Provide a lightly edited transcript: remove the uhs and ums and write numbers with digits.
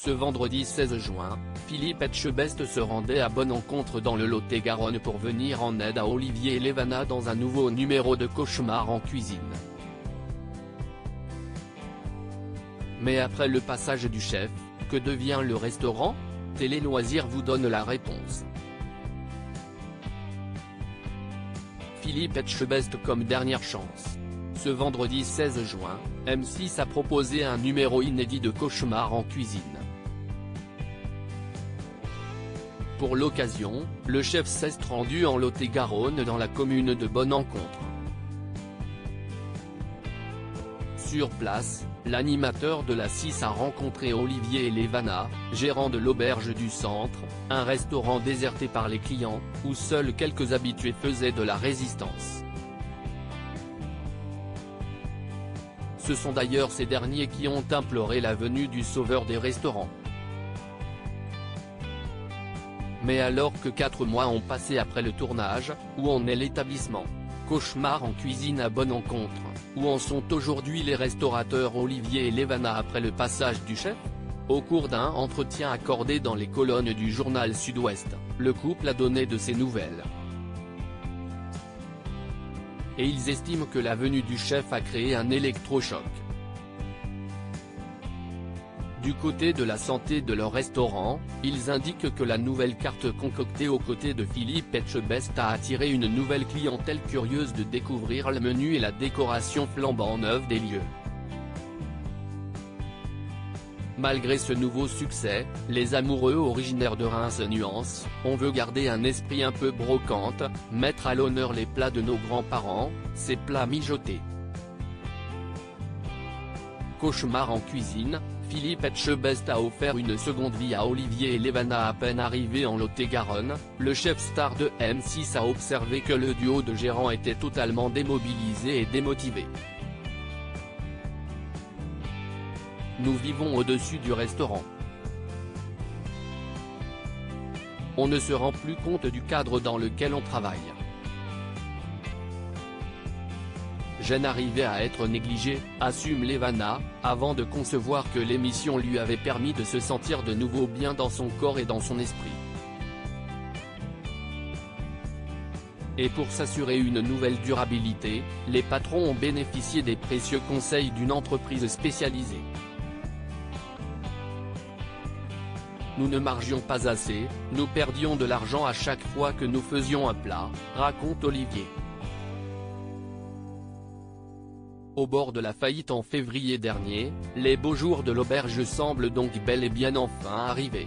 Ce vendredi 16 juin, Philippe Etchebest se rendait à Bonencontre dans le Lot-et-Garonne pour venir en aide à Olivier et Lévana dans un nouveau numéro de Cauchemar en cuisine. Mais après le passage du chef, que devient le restaurant? Télé Loisirs vous donne la réponse. Philippe Etchebest comme dernière chance. Ce vendredi 16 juin, M6 a proposé un numéro inédit de Cauchemar en cuisine. Pour l'occasion, le chef s'est rendu en Lot-et-Garonne dans la commune de Bonencontre. Sur place, l'animateur de la 6 a rencontré Olivier et Lévana, gérants de l'auberge du centre, un restaurant déserté par les clients, où seuls quelques habitués faisaient de la résistance. Ce sont d'ailleurs ces derniers qui ont imploré la venue du sauveur des restaurants. Mais alors que 4 mois ont passé après le tournage, où en est l'établissement Cauchemar en cuisine à Bonencontre? Où en sont aujourd'hui les restaurateurs Olivier et Lévana après le passage du chef? Au cours d'un entretien accordé dans les colonnes du journal Sud-Ouest, le couple a donné de ses nouvelles. Et ils estiment que la venue du chef a créé un électrochoc. Du côté de la santé de leur restaurant, ils indiquent que la nouvelle carte concoctée aux côtés de Philippe Etchebest a attiré une nouvelle clientèle curieuse de découvrir le menu et la décoration flambant neuve des lieux. Malgré ce nouveau succès, les amoureux originaires de Reims nuancent: on veut garder un esprit un peu brocante, mettre à l'honneur les plats de nos grands-parents, ces plats mijotés. Cauchemar en cuisine, Philippe Etchebest a offert une seconde vie à Olivier et Lévana à peine arrivés en Lot-et-Garonne. Le chef star de M6 a observé que le duo de gérants était totalement démobilisé et démotivé. Nous vivons au-dessus du restaurant. On ne se rend plus compte du cadre dans lequel on travaille. Je n'arrivais à être négligé, assume Lévana, avant de concevoir que l'émission lui avait permis de se sentir de nouveau bien dans son corps et dans son esprit. Et pour s'assurer une nouvelle durabilité, les patrons ont bénéficié des précieux conseils d'une entreprise spécialisée. Nous ne margions pas assez, nous perdions de l'argent à chaque fois que nous faisions un plat, raconte Olivier. Au bord de la faillite en février dernier, les beaux jours de l'auberge semblent donc bel et bien enfin arriver.